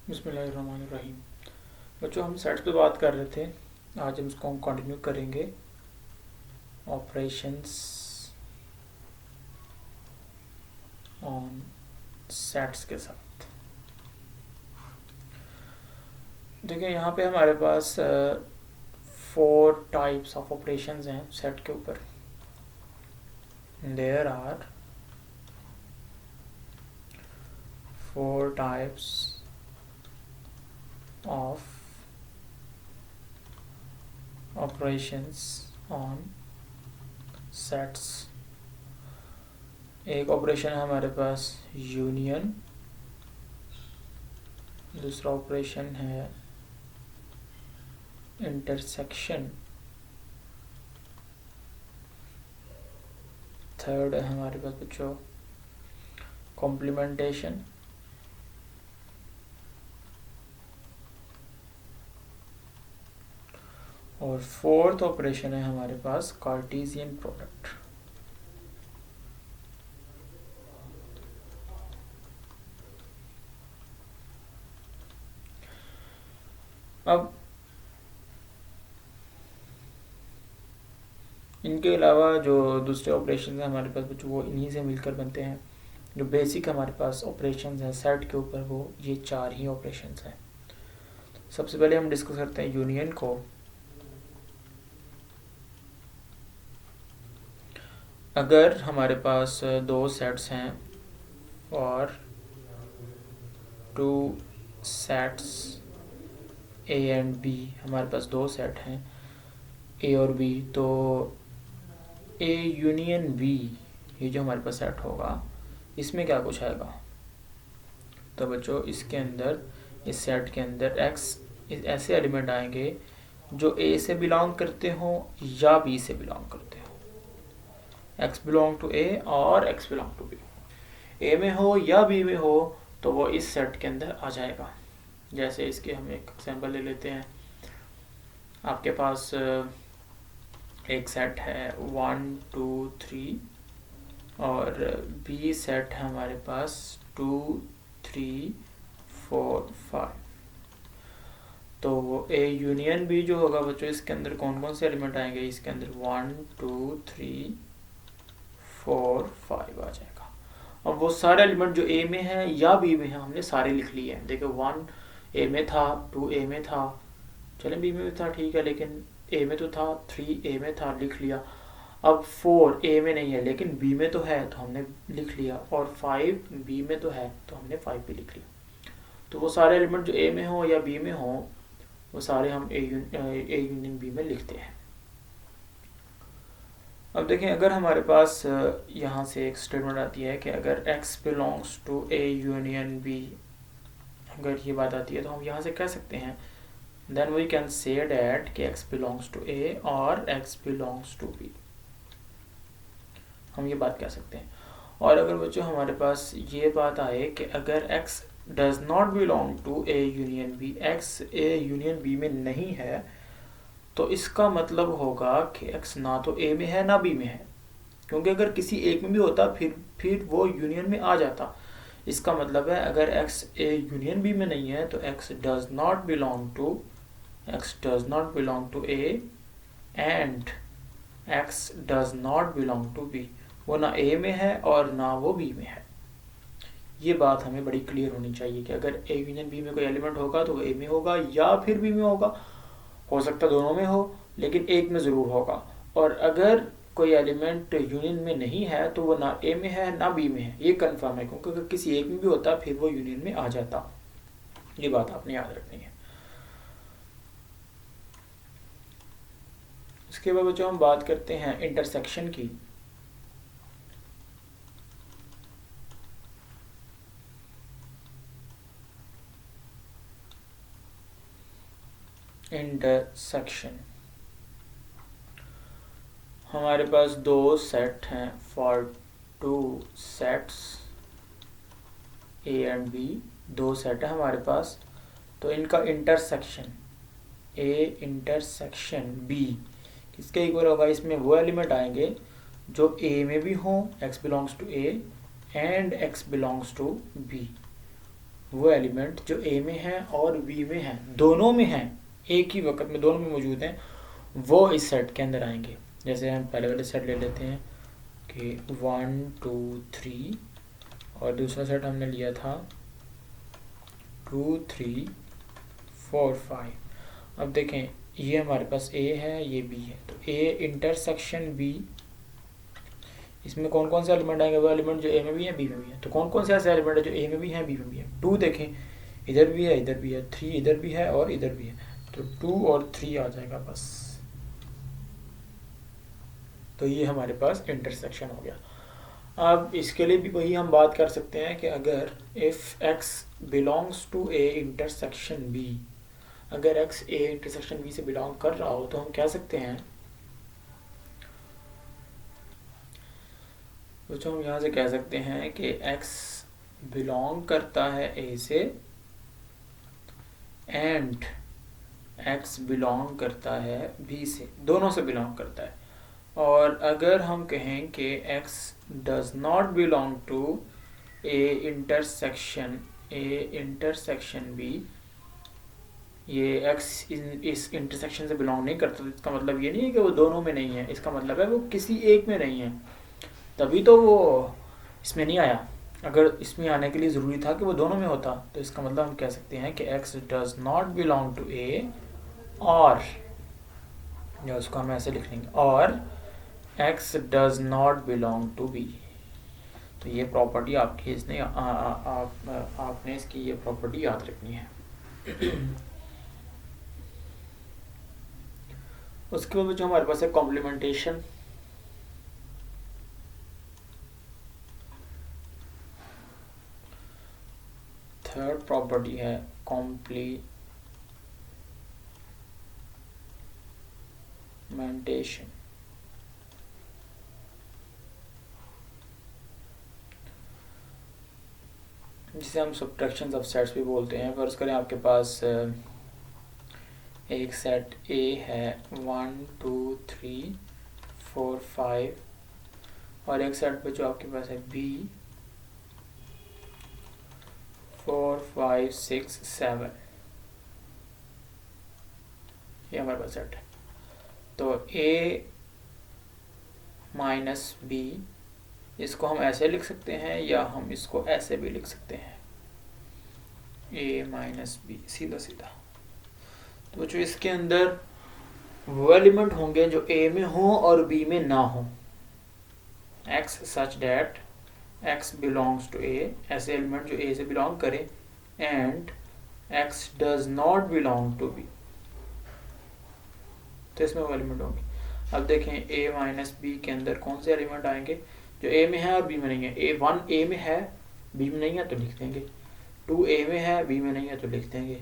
बिस्मिल्लाहिर्रहमानिर्रहीम। बच्चों, हम सेट्स पे बात कर रहे थे। आज हम इसको कंटिन्यू करेंगे ऑपरेशंस ऑन सेट्स के साथ। देखिए, यहाँ पे हमारे पास 4 टाइप्स ऑफ ऑपरेशंस हैं सेट के ऊपर। There are 4 types of operations on sets. एक ऑपरेशन है हमारे पास यूनियन, दूसरा ऑपरेशन है इंटरसेक्शन, थर्ड है हमारे पास बच्चों कॉम्प्लीमेंटेशन, और फोर्थ ऑपरेशन है हमारे पास कार्टेशियन प्रोडक्ट। अब इनके अलावा जो दूसरे ऑपरेशन हैं हमारे पास बच्चों, वो इन्हीं से मिलकर बनते हैं। जो बेसिक हमारे पास ऑपरेशंस हैं सेट के ऊपर, वो ये 4 ही ऑपरेशंस हैं। सबसे पहले हम डिस्कस करते हैं यूनियन को। अगर हमारे पास 2 सेट्स हैं और 2 सेट्स ए एंड बी, हमारे पास 2 सेट हैं ए और बी, तो ए यूनियन बी, ये जो हमारे पास सेट होगा, इसमें क्या कुछ आएगा? तो बच्चों, इसके अंदर, इस सेट के अंदर एक्स ऐसे एलिमेंट आएंगे जो ए से बिलोंग करते हो या बी से बिलोंग करते हो। एक्स बिलोंग टू ए और एक्स बिलोंग टू बी, ए में हो या बी में हो तो वो इस सेट के अंदर आ जाएगा। जैसे इसके हम एक एग्जांपल ले लेते हैं। आपके पास एक सेट है 1 2 3 और बी सेट है हमारे पास 2 3 4 5। तो ए यूनियन बी जो होगा बच्चों, इसके अंदर कौन कौन से एलिमेंट आएंगे? इसके अंदर 1 2 3 4 5 आ जाएगा। अब वो सारे एलिमेंट जो ए में है या बी में है, हमने सारे लिख लिए हैं। देखो 1 ए में था, 2 ए में था, चले बी में भी था, ठीक है, लेकिन ए में तो था, 3 ए में था, लिख लिया। अब 4 ए में नहीं है लेकिन बी में तो है, तो हमने लिख लिया, और 5 बी में तो है, तो हमने 5 भी लिख लिया। तो वो सारे एलिमेंट जो ए में हो या बी में हो, वो सारे हम ए यूनियन बी में लिखते हैं। अब देखें, अगर हमारे पास यहाँ से एक स्टेटमेंट आती है कि अगर x belongs to A union B, अगर ये बात आती है तो हम यहाँ से कह सकते हैं then we can say that कि x बिलोंग्स टू ए और x बिलोंग्स टू बी, हम ये बात कह सकते हैं। और अगर बच्चों हमारे पास ये बात आए कि अगर x does not belong to A union B, x A union B में नहीं है, तो इसका मतलब होगा कि x ना तो a में है ना b में है, क्योंकि अगर किसी एक में भी होता फिर वो यूनियन में आ जाता। इसका मतलब है अगर x a यूनियन b में नहीं है तो x does not belong to a and x does not belong to b। वो ना a में है और ना वो b में है। ये बात हमें बड़ी क्लियर होनी चाहिए कि अगर a यूनियन b में कोई एलिमेंट होगा तो वो a में होगा या फिर b में होगा। हो सकता दोनों में हो, लेकिन एक में ज़रूर होगा। और अगर कोई एलिमेंट यूनियन में नहीं है तो वो ना ए में है ना बी में है, ये कंफर्म है, क्योंकि अगर किसी एक में भी होता फिर वो यूनियन में आ जाता। ये बात आपने याद रखनी है। इसके बाद बच्चों हम बात करते हैं इंटरसेक्शन की। इंटरसेक्शन, हमारे पास 2 सेट हैं for 2 sets A and B, 2 set है हमारे पास, तो इनका इंटरसेक्शन ए इंटरसेक्शन बी किसके इक्वल होगा? इसमें वो एलिमेंट आएंगे जो ए में भी हों, x belongs to A and x belongs to B. वो एलिमेंट जो ए में है और बी में है, दोनों में है, एक ही वक्त में दोनों में मौजूद हैं, वो इस सेट के अंदर आएंगे। जैसे हम पहले वाले सेट ले लेते हैं कि 1 2 3, और दूसरा सेट हमने लिया था 2 3 4 5। अब देखें ये हमारे पास ए है, ये बी है, तो ए इंटरसेक्शन बी, इसमें कौन कौन से एलिमेंट आएंगे? वो एलिमेंट जो ए में भी है बी में भी है। तो कौन कौन से ऐसे एलिमेंट है जो ए में भी है बी में भी है? 2 देखें, इधर भी है, इधर भी है, 3 इधर भी है और इधर भी है, तो 2 और 3 आ जाएगा बस। तो ये हमारे पास इंटरसेक्शन हो गया। अब इसके लिए भी वही हम बात कर सकते हैं कि अगर if x belongs to A intersection B, अगर x ए इंटरसेक्शन बी से बिलोंग कर रहा हो तो हम कह सकते हैं, तो हम यहाँ से कह सकते हैं कि x बिलोंग करता है a से एंड x बिलोंग करता है b से, दोनों से बिलोंग करता है। और अगर हम कहें कि x does not belong to A intersection b, ये x इस इंटरसेक्शन से बिलोंग नहीं करता, तो इसका मतलब ये नहीं है कि वो दोनों में नहीं है, इसका मतलब है वो किसी एक में नहीं है, तभी तो वो इसमें नहीं आया। अगर इसमें आने के लिए ज़रूरी था कि वो दोनों में होता, तो इसका मतलब हम कह सकते हैं कि x does not belong to A, और या उसको हम ऐसे लिख लेंगे, और x does not belong to b। तो ये प्रॉपर्टी आपकी इसने आपने इसकी ये प्रॉपर्टी याद रखनी है। उसके बाद जो हमारे पास है कॉम्प्लीमेंटेशन। थर्ड प्रॉपर्टी है कॉम्प्लीमेंटेशन। जिसे हम सब्ट्रैक्शन ऑफ सेट्स भी बोलते हैं। फर्ज करें आपके पास एक सेट ए है 1 2 3 4 5, और एक सेट पे जो आपके पास है बी 4 5 6 7, ये हमारे पास सेट है। तो ए माइनस बी, इसको हम ऐसे लिख सकते हैं या हम इसको ऐसे भी लिख सकते हैं, ए माइनस बी, सीधा सीधा। तो जो इसके अंदर वो एलिमेंट होंगे जो ए में हो और बी में ना हो, x such that x belongs to A, ऐसे एलिमेंट जो ए से बिलोंग करे, and x does not belong to B, तो इसमें वो एलिमेंट होंगे। अब देखें a माइनस बी के अंदर कौन से एलिमेंट आएंगे जो a में है और b में नहीं है। a1 a में है b में नहीं है तो लिख देंगे, 2 a में है b में नहीं है तो लिख देंगे,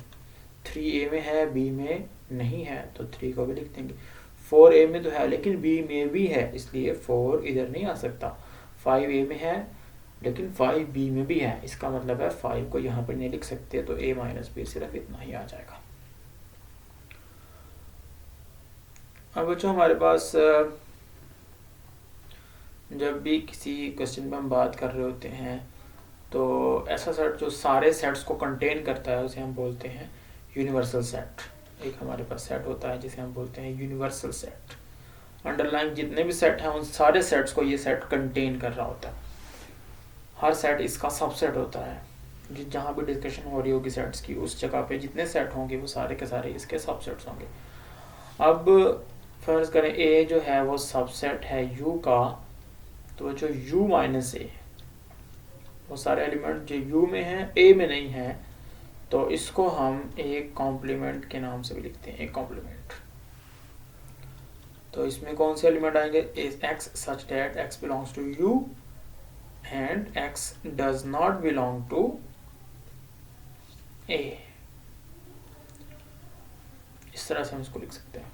3 a में है b में नहीं है तो 3 को भी लिख देंगे, 4 a में तो है लेकिन b में भी है इसलिए 4 इधर नहीं आ सकता, 5 a में है लेकिन 5 b में भी है, इसका मतलब है 5 को यहाँ पर नहीं लिख सकते, तो a माइनस बी सिर्फ इतना ही आ जाएगा। अब बच्चों हमारे पास जब भी किसी क्वेश्चन पे हम बात कर रहे होते हैं तो ऐसा सेट जो सारे सेट्स को कंटेन करता है उसे हम बोलते हैं यूनिवर्सल सेट। एक हमारे पास सेट होता है जिसे हम बोलते हैं यूनिवर्सल सेट। अंडरलाइन जितने भी सेट हैं उन सारे सेट्स को ये सेट कंटेन कर रहा होता है। हर सेट इसका सबसेट होता है। जहाँ भी डिस्कशन हो रही होगी सेट्स की, उस जगह पे जितने सेट होंगे वो सारे के सारे इसके सबसेट्स होंगे। अब फर्ज करें ए जो है वो सबसेट है यू का, तो जो u माइनस ए, वो सारे एलिमेंट जो u में हैं a में नहीं है, तो इसको हम एक कॉम्प्लीमेंट के नाम से भी लिखते हैं, एक कॉम्प्लीमेंट। तो इसमें कौन से एलिमेंट आएंगे? x such that x belongs to u and x does not belong to a। इस तरह से हम इसको लिख सकते हैं।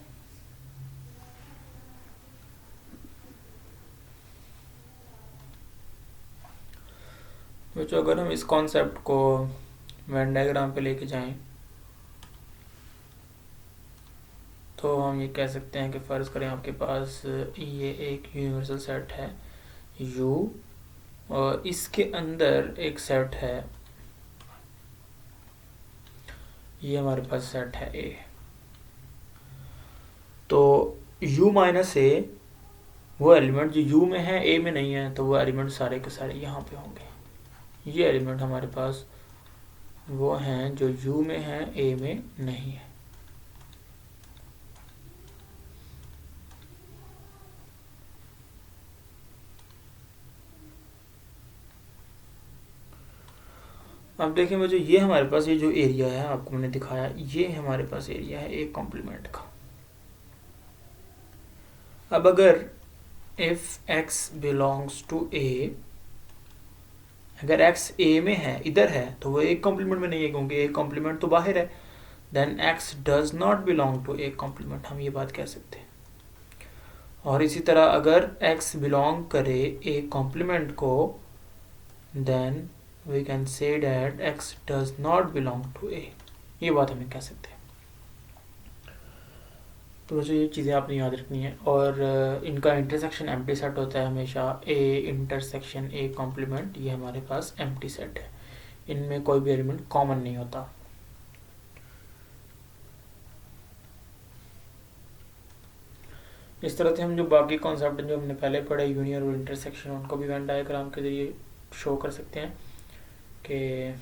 तो अगर हम इस कॉन्सेप्ट को वेन डायग्राम पे लेके जाएं तो हम ये कह सकते हैं कि फ़र्ज़ करें आपके पास ये एक यूनिवर्सल सेट है U, और इसके अंदर एक सेट है ये हमारे पास सेट है ए। तो u माइनस ए, वो एलिमेंट जो u में है ए में नहीं है, तो वो एलिमेंट सारे के सारे यहाँ पे होंगे। ये एलिमेंट हमारे पास वो हैं जो u में है ए में नहीं है। अब देखें मुझे, ये हमारे पास ये जो एरिया है आपको मैंने दिखाया, ये हमारे पास एरिया है एक कॉम्प्लीमेंट का। अब अगर if x belongs to a, अगर x a में है, इधर है, तो वो एक कॉम्प्लीमेंट में नहीं है क्योंकि एक कॉम्प्लीमेंट तो बाहर है। Then x does not belong to A complement, हम ये बात कह सकते हैं। और इसी तरह अगर x बिलोंग करे एक कॉम्प्लीमेंट को, then we can say that x does not belong to a, ये बात हमें कह सकते हैं। तो मुझे ये चीज़ें आपने याद रखनी है। और इनका इंटरसेक्शन एम्प्टी सेट होता है हमेशा। ए इंटरसेक्शन ए कॉम्प्लीमेंट, ये हमारे पास एम्प्टी सेट है, इनमें कोई भी एलिमेंट कॉमन नहीं होता। इस तरह से हम जो बाकी कॉन्सेप्ट जो हमने पहले पढ़े, यूनियन और इंटरसेक्शन, उनको भी वेन डायग्राम के जरिए शो कर सकते हैं कि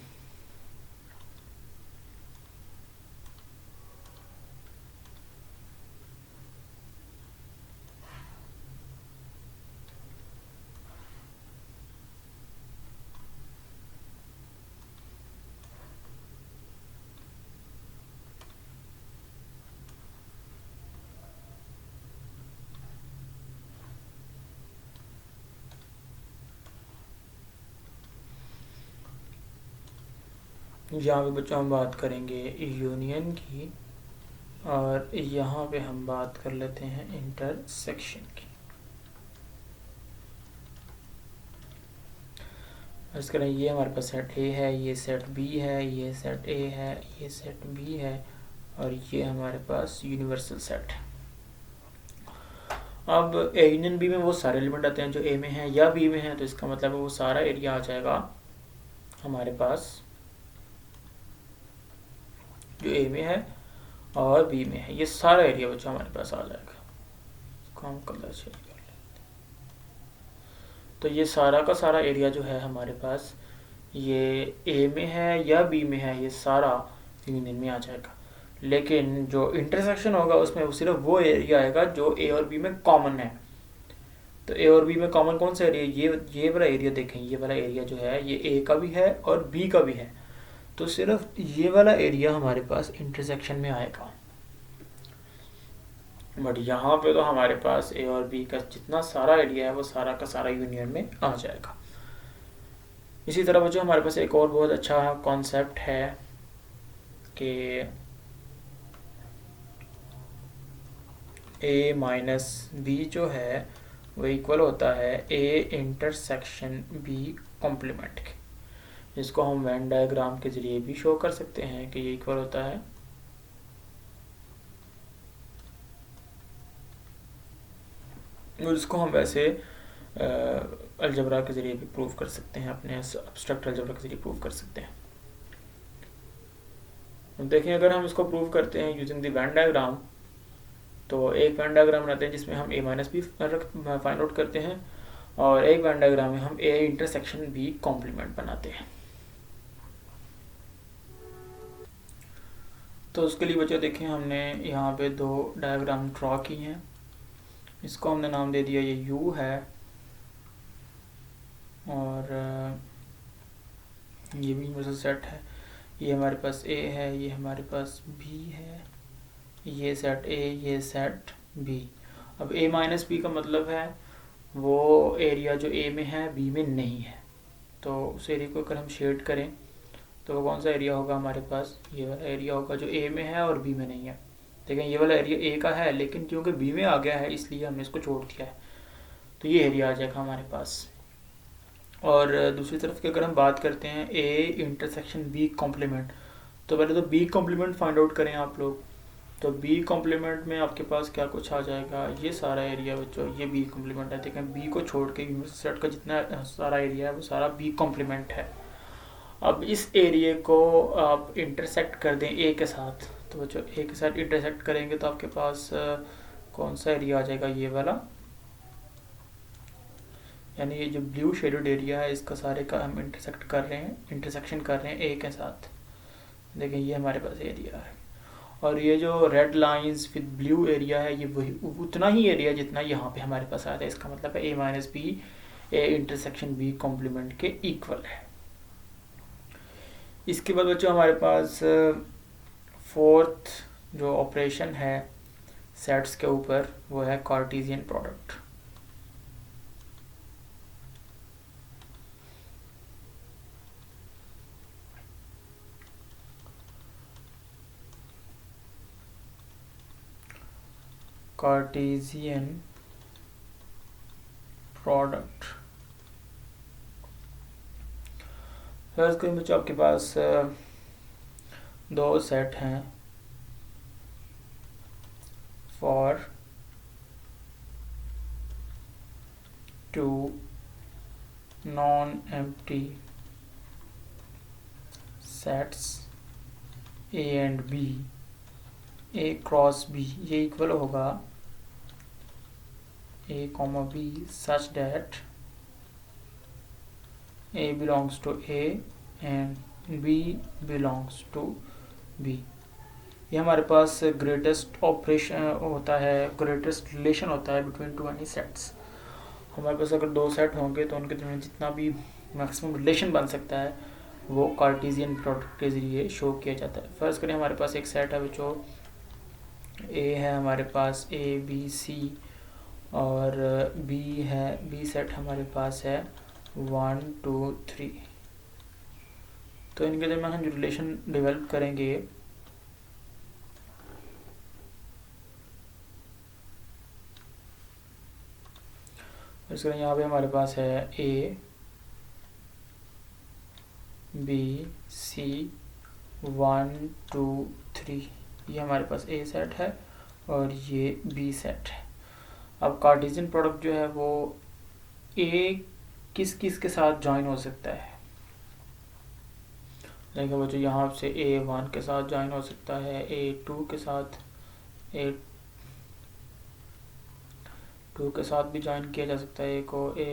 यहाँ पे बच्चों हम बात करेंगे यूनियन की, और यहाँ पे हम बात कर लेते हैं इंटरसेक्शन की। इस तरह ये हमारे पास सेट ए है, ये सेट बी है, ये सेट ए है, ये सेट बी है, और ये हमारे पास यूनिवर्सल सेट है। अब ए यूनियन बी में वो सारे एलिमेंट आते हैं जो ए में है या बी में है, तो इसका मतलब है वो सारा एरिया आ जाएगा हमारे पास जो ए में है और बी में है। ये सारा एरिया बच्चा हमारे पास आ जाएगा। इसको हम कलर चेंज कर लेते हैं। तो ये सारा का सारा एरिया जो है हमारे पास, ये ए में है या बी में है, ये सारा यूनियन में आ जाएगा। लेकिन जो इंटरसेक्शन होगा उसमें सिर्फ वो एरिया आएगा जो ए और बी में कॉमन है। तो ए और बी में कॉमन कौन सा एरिया, ये वाला एरिया देखें, ये वाला एरिया जो है ये ए का भी है और बी का भी है। तो सिर्फ ये वाला एरिया हमारे पास इंटरसेक्शन में आएगा। बट यहाँ पे तो हमारे पास ए और बी का जितना सारा एरिया है वो सारा का सारा यूनियन में आ जाएगा। इसी तरह बच्चों हमारे पास एक और बहुत अच्छा कॉन्सेप्ट है कि ए माइनस बी जो है वो इक्वल होता है ए इंटरसेक्शन बी कॉम्प्लीमेंट के, जिसको हम वेन डायग्राम के जरिए भी शो कर सकते हैं कि ये इक्वल होता है और इसको हम वैसे अलजबरा के जरिए भी प्रूव कर सकते हैं, अपने एब्स्ट्रैक्ट अलजबरा के जरिए प्रूव कर सकते हैं। अब देखें अगर हम इसको प्रूव करते हैं यूजिंग द वेन डायग्राम, तो एक वेन डायग्राम बनाते हैं जिसमें हम ए माइनस बी फाइंड आउट करते हैं, और एक वेन डायग्राम में हम ए इंटरसेक्शन बी कॉम्प्लीमेंट बनाते हैं। तो उसके लिए बच्चों देखें हमने यहाँ पे दो डायग्राम ड्रॉ की हैं। इसको हमने नाम दे दिया ये U है, और ये भी यूनिवर्सल सेट है। ये हमारे पास A है, ये हमारे पास B है, ये सेट A, ये सेट B। अब A माइनस बी का मतलब है वो एरिया जो A में है B में नहीं है। तो उस एरिया को अगर हम शेड करें तो वो कौन सा एरिया होगा हमारे पास, ये वाला एरिया होगा जो A में है और B में नहीं है। देखें ये वाला एरिया A का है लेकिन क्योंकि B में आ गया है इसलिए हमने इसको छोड़ दिया है, तो ये एरिया आ जाएगा हमारे पास। और दूसरी तरफ की अगर हम बात करते हैं A इंटरसेक्शन B कॉम्प्लीमेंट, तो पहले तो B कॉम्प्लीमेंट फाइंड आउट करें आप लोग। तो B कॉम्प्लीमेंट में आपके पास क्या कुछ आ जाएगा, ये सारा एरिया बच्चों ये B कॉम्प्लीमेंट है। देखें B को छोड़ के यूनिवर्सल सेट का जितना सारा एरिया है वो सारा B कॉम्प्लीमेंट है। अब इस एरिया को आप इंटरसेक्ट कर दें ए के साथ, तो बच्चों ए के साथ इंटरसेक्ट करेंगे तो आपके पास कौन सा एरिया आ जाएगा, ये वाला, यानी ये जो ब्लू शेडेड एरिया है इसका सारे का हम इंटरसेक्ट कर रहे हैं, इंटरसेक्शन कर रहे हैं ए के साथ। देखिए ये हमारे पास एरिया है, और ये जो red lines with blue area है ये वही उतना ही एरिया जितना यहाँ पे हमारे पास आया था। इसका मतलब है A minus B A intersection B complement के इक्वल है। इसके बाद बच्चों हमारे पास फोर्थ जो ऑपरेशन है सेट्स के ऊपर वो है Cartesian product. Cartesian product first करें बच्चों, आपके पास दो सेट हैं for two non empty sets A and B, A cross B ये इक्वल होगा A comma B such that A belongs to A and B belongs to B. ये हमारे पास ग्रेटेस्ट ऑपरेशन होता है, ग्रेटेस्ट रिलेशन होता है between two any sets. हमारे पास अगर दो सेट होंगे तो उनके दरमियान जितना भी मैक्सिमम रिलेशन बन सकता है वो कार्टेशियन प्रोडक्ट के ज़रिए शो किया जाता है। फर्स्ट करें हमारे पास एक सेट है जो ए है हमारे पास ए बी सी, और बी है, बी सेट हमारे पास है 1 2 3। तो इनके दरमियान हम जो रिलेशन डेवलप करेंगे इसका यहाँ पे हमारे पास है ए बी सी 1 2 3, ये हमारे पास ए सेट है और ये बी सेट है। अब कार्टेशियन प्रोडक्ट जो है वो ए किस किस के साथ ज्वाइन हो सकता है, देखिए बच्चों यहाँ से A1 के साथ ज्वाइन हो सकता है, A2 के साथ, A2 के साथ भी ज्वाइन किया जा सकता है, A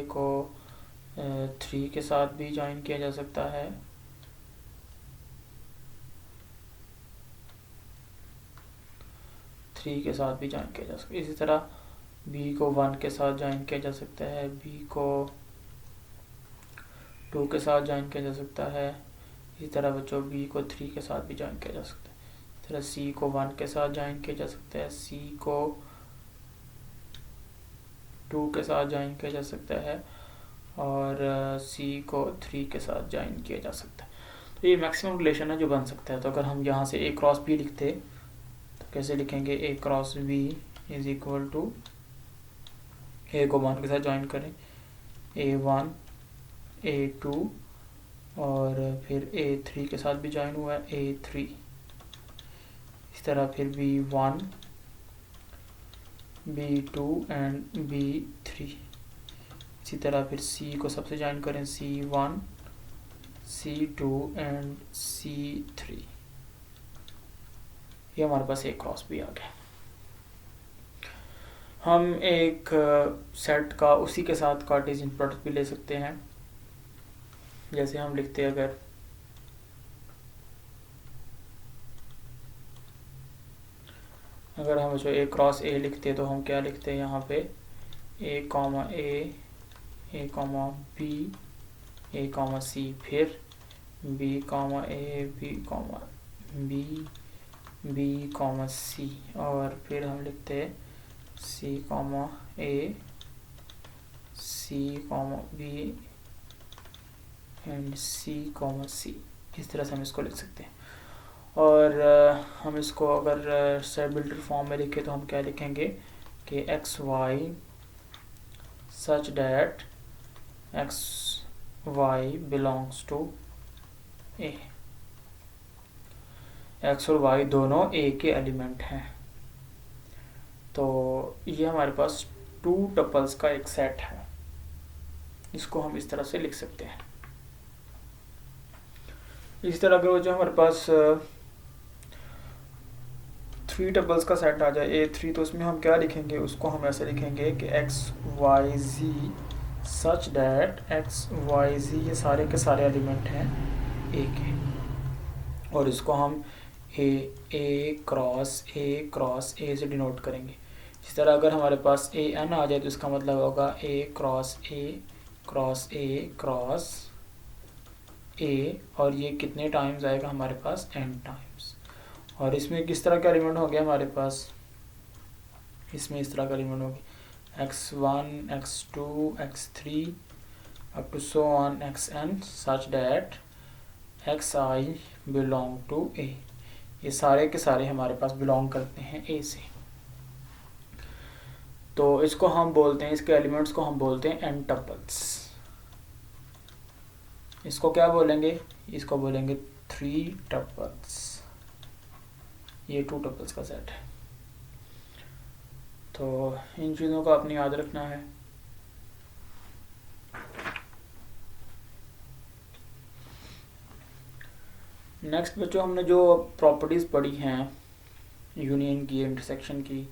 को 3 के साथ भी ज्वाइन किया जा सकता है, के साथ भी ज्वाइन किया जा सकता है। इसी तरह B को 1 के साथ ज्वाइन किया जा सकता है, B को 2 के साथ ज्वाइन किया जा सकता है, इसी तरह बच्चों B को 3 के साथ भी ज्वाइन किया जा सकता है। इस तरह C को 1 के साथ ज्वाइन किया जा सकता है, C को 2 के साथ ज्वाइन किया जा सकता है और C को 3 के साथ ज्वाइन किया जा सकता है। तो ये मैक्सिमम रिलेशन है जो बन सकता है। तो अगर हम यहाँ से A क्रॉस B लिखते तो कैसे लिखेंगे, A cross B is equal to A को 1 के साथ ज्वाइन करें A1 A2 और फिर A3 के साथ भी ज्वाइन हुआ है A3, इस तरह फिर B1 B2 एंड B3, इसी तरह फिर C को सबसे ज्वाइन करें C1 C2 एंड C3, ये हमारे पास A क्रॉस B आ गया। हम एक सेट का उसी के साथ कार्टेशियन प्रोडक्ट भी ले सकते हैं, जैसे हम लिखते हैं अगर हम जो A क्रॉस A लिखते हैं तो हम क्या लिखते हैं यहाँ पे A comma B A comma C, फिर B comma A B comma B B comma C, और फिर हम लिखते हैं C comma A C comma B and C comma C, इस तरह से हम इसको लिख सकते हैं। और हम इसको अगर स्टेबिलिटी फॉर्म में लिखें तो हम क्या लिखेंगे कि x y such that x y belongs to A, x और वाई दोनों ए के एलिमेंट हैं। तो ये हमारे पास 2 टपल्स का एक सेट है, इसको हम इस तरह से लिख सकते हैं। इसी तरह अगर वो जो हमारे पास 3 टपल्स का सेट आ जाए A3, तो उसमें हम क्या लिखेंगे, उसको हम ऐसे लिखेंगे कि x Y Z such that x Y Z ये सारे के सारे एलिमेंट हैं ए के, और इसको हम ए क्रॉस ए से डिनोट करेंगे। इस तरह अगर हमारे पास ए एन आ जाए तो इसका मतलब होगा ए क्रॉस ए, और ये कितने टाइम्स आएगा हमारे पास, एन टाइम्स। और इसमें किस तरह का एलिमेंट हो गया हमारे पास, इसमें इस तरह का एलिमेंट हो गया x1 x2 x3 up to so on xn such that xi belong to a। ये सारे के सारे हमारे पास बिलोंग करते हैं a से। तो इसको हम बोलते हैं, इसके एलिमेंट्स को हम बोलते हैं n टपल्स। इसको क्या बोलेंगे, इसको बोलेंगे 3 टपल्स। ये 2 टपल्स का सेट है। तो इन चीज़ों को आपने याद रखना है। नेक्स्ट बच्चों, हमने जो प्रॉपर्टीज़ पढ़ी हैं यूनियन की, इंटरसेक्शन की,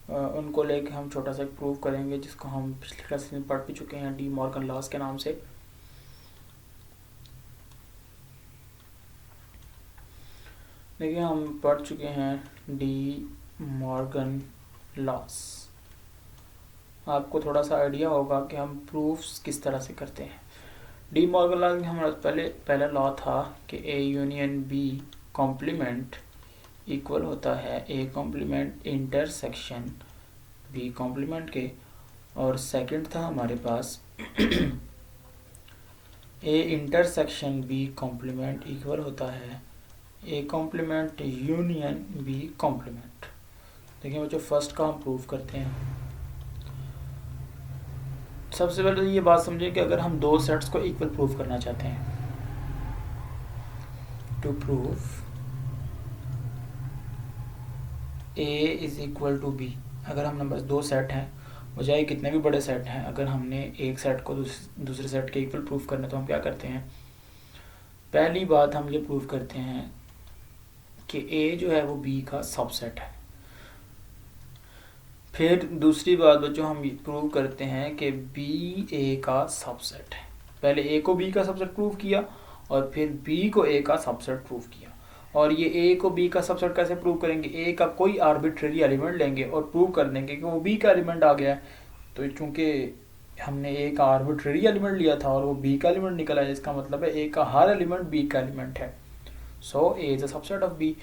उनको लेके हम छोटा सा प्रूव करेंगे, जिसको हम पिछले क्लास में पढ़ भी चुके हैं डी मॉर्गन लॉस के नाम से। देखिए हम पढ़ चुके हैं डी मॉर्गन लॉस। आपको थोड़ा सा आइडिया होगा कि हम प्रूफ्स किस तरह से करते हैं। डी मॉर्गन लॉस में हमारा पहला लॉ था कि A union B complement equal होता है A complement intersection B complement के, और सेकंड था हमारे पास A intersection B complement equal होता है A complement union B complement. देखिए बच्चों, फर्स्ट का हम प्रूव करते हैं। सबसे पहले तो ये बात समझिए कि अगर हम दो सेट्स को इक्वल प्रूव करना चाहते हैं, to prove A is equal to B, अगर हम नंबर 2 सेट हैं, बजाय कितने भी बड़े सेट हैं, अगर हमने एक सेट को दूसरे सेट के इक्वल प्रूव करना, तो हम क्या करते हैं, पहली बात हम ये प्रूव करते हैं कि ए जो है वो बी का सबसेट है। फिर दूसरी बात बच्चों, हम प्रूव करते हैं कि बी ए का सबसेट है। पहले ए को बी का सबसेट प्रूव किया और फिर बी को ए का सबसेट प्रूव किया। और ये ए को बी का सबसेट कैसे प्रूव करेंगे, ए का कोई आर्बिट्रेरी एलिमेंट लेंगे और प्रूव कर देंगे कि वो बी का एलिमेंट आ गया है। तो चूंकि हमने ए का आर्बिट्रेरी एलिमेंट लिया था और वो बी का एलिमेंट निकला है, इसका मतलब है ए का हर एलिमेंट बी का एलिमेंट है। So A is a subset of B.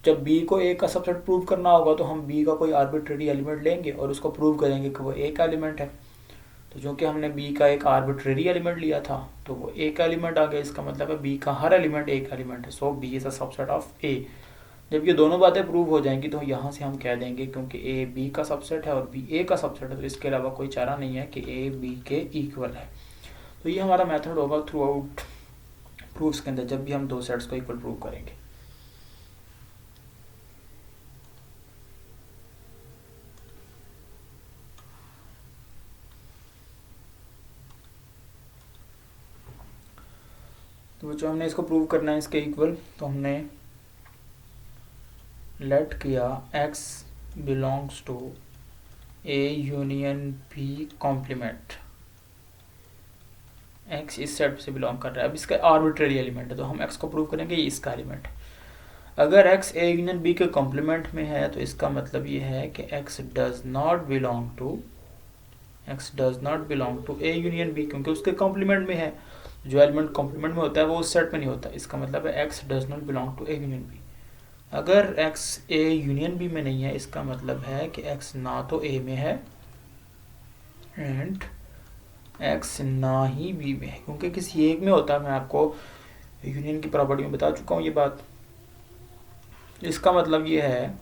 जब बी को ए का सबसेट प्रूव करना होगा तो हम बी का कोई आर्बिट्रेरी एलिमेंट लेंगे और उसको प्रूव करेंगे कि वो ए का एलिमेंट है। तो चूंकि हमने बी का एक आर्बिट्रेरी एलिमेंट लिया था तो वो ए का एलिमेंट आ गया, इसका मतलब है बी का हर एलिमेंट ए का एलिमेंट है। So B is a subset of A. जब ये दोनों बातें प्रूव हो जाएंगी तो यहाँ से हम कह देंगे क्योंकि ए बी का सबसेट है और बी ए का सबसेट है, तो इसके अलावा कोई चारा नहीं है कि ए बी के इक्वल है। तो ये हमारा मेथड होगा थ्रू आउट प्रूफ्स के अंदर, जब भी हम दो सेट्स को इक्वल प्रूव करेंगे। तो जो हमने इसको प्रूव करना है इसके इक्वल, तो हमने लेट किया x belongs to A union B complement. x इस सेट से बिलोंग कर रहा है, अब इसका आर्बिट्रेरी एलिमेंट है तो हम x को प्रूव करेंगे ये इसका एलिमेंट है। अगर x ए यूनियन बी के कॉम्प्लीमेंट में है तो इसका मतलब ये है कि x does not belong to A union B, क्योंकि उसके कॉम्प्लीमेंट में है। जो एलिमेंट कॉम्प्लीमेंट में होता है वो उस सेट में नहीं होता, इसका मतलब है x does not belong to A union B. अगर x ए यूनियन बी में नहीं है, इसका मतलब है कि x ना तो a में है एंड x ना ही b में है, क्योंकि किसी एक में होता है। मैं आपको यूनियन की प्रॉपर्टी में बता चुका हूँ ये बात। इसका मतलब ये है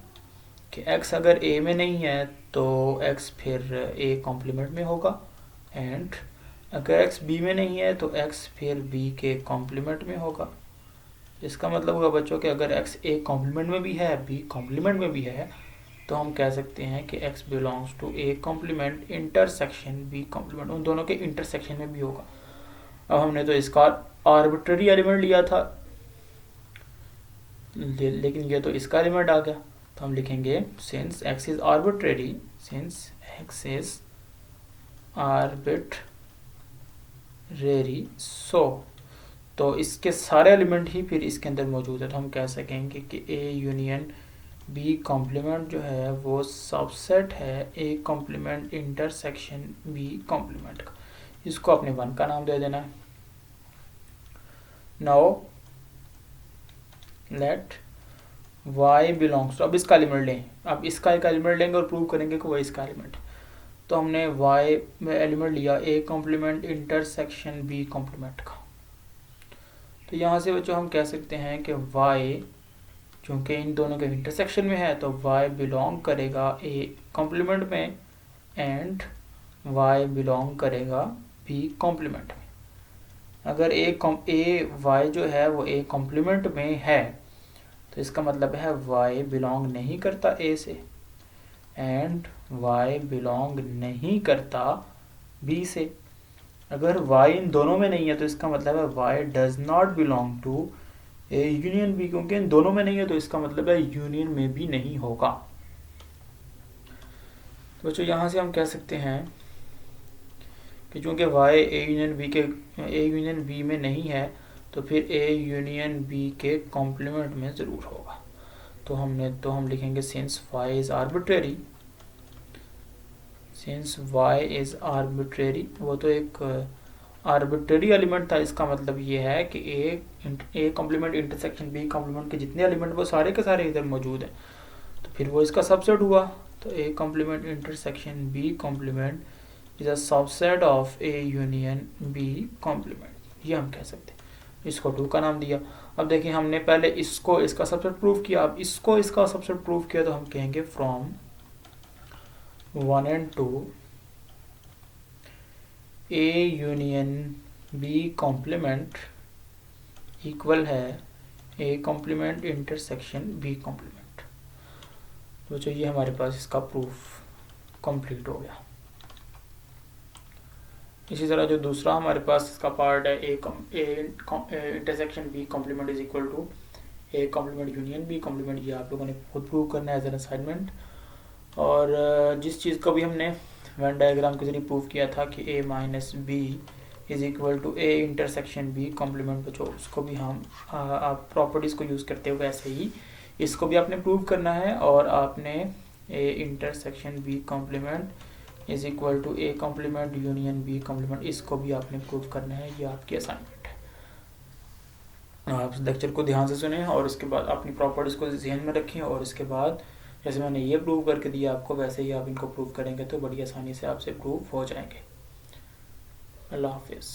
कि x अगर a में नहीं है तो x फिर a कॉम्प्लीमेंट में होगा, एंड अगर x b में नहीं है तो x फिर b के कॉम्प्लीमेंट में होगा। इसका मतलब होगा बच्चों कि अगर x a कॉम्प्लीमेंट में भी है b कॉम्प्लीमेंट में भी है तो हम कह सकते हैं कि x belongs to a complement intersection b complement, उन दोनों के इंटरसेक्शन में भी होगा। अब हमने तो इसका आर्बिट्रेरी एलिमेंट लिया था लेकिन ये तो इसका एलिमेंट आ गया, तो हम लिखेंगे since x is arbitrary, since x is arbitrary so, तो इसके सारे एलिमेंट ही फिर इसके अंदर मौजूद है, तो हम कह सकेंगे कि A यूनियन B कॉम्प्लीमेंट जो है वो सबसेट है A complement intersection B complement का। इसको अपने 1 का नाम दे देना है। नाउ लेट y बिलोंग्स, अब इसका एलिमेंट लें, अब इसका एक एलिमेंट लेंगे और प्रूव करेंगे कि वही इसका एलिमेंट। तो हमने y में एलिमेंट लिया A complement intersection B complement का, तो यहाँ से बच्चों हम कह सकते हैं कि y चूँकि इन दोनों के इंटरसेक्शन में है तो y बिलोंग करेगा A कॉम्प्लीमेंट में एंड y बिलोंग करेगा B कॉम्प्लीमेंट में। अगर y जो है वो A कॉम्प्लीमेंट में है तो इसका मतलब है y बिलोंग नहीं करता A से एंड y बिलोंग नहीं करता B से। अगर y इन दोनों में नहीं है तो इसका मतलब है y does not belong to A union B, क्योंकि इन दोनों में नहीं है तो इसका मतलब है यूनियन में भी नहीं होगा। तो बच्चों यहाँ से हम कह सकते हैं कि चूँकि y A यूनियन B में नहीं है तो फिर A यूनियन B के कॉम्प्लीमेंट में ज़रूर होगा। तो हम लिखेंगे since y is arbitrary, since y is arbitrary, वो तो एक आर्बिट्रेरी एलिमेंट था, इसका मतलब ये है कि A complement intersection B complement के जितने एलिमेंट वो सारे के सारे इधर मौजूद हैं, तो फिर वो इसका सबसेट हुआ। तो A complement intersection B complement is a subset of A union B complement, ये हम कह सकते हैं। इसको 2 का नाम दिया। अब देखिए हमने पहले इसको इसका सबसेट प्रूव किया, अब इसको इसका सबसेट प्रूव किया, तो हम कहेंगे from 1 and 2 A union B complement equal है A complement intersection B complement. तो चाहिए हमारे पास इसका प्रूफ कंप्लीट हो गया। इसी तरह जो दूसरा हमारे पास इसका पार्ट है A intersection B complement is equal to A complement union B complement, ये आप लोगों ने खुद प्रूव करना है एज एन असाइनमेंट। और जिस चीज़ को भी हमने वेन डायग्राम के जरिए प्रूव किया था कि A minus B is equal to A intersection B complement, बच्चों उसको भी हम आप प्रॉपर्टीज़ को यूज़ करते हुए ऐसे ही इसको भी आपने प्रूव करना है, और आपने A intersection B complement is equal to A complement union B complement, इसको भी आपने प्रूव करना है। ये आपकी असाइनमेंट है। आप लेक्चर को ध्यान से सुने और उसके बाद अपनी प्रॉपर्टीज़ को ध्यान में रखें, और इसके बाद जैसे मैंने ये प्रूव करके दिया आपको वैसे ही आप इनको प्रूव करेंगे तो बड़ी आसानी से आपसे प्रूव हो जाएंगे। अल्लाह हाफिज़।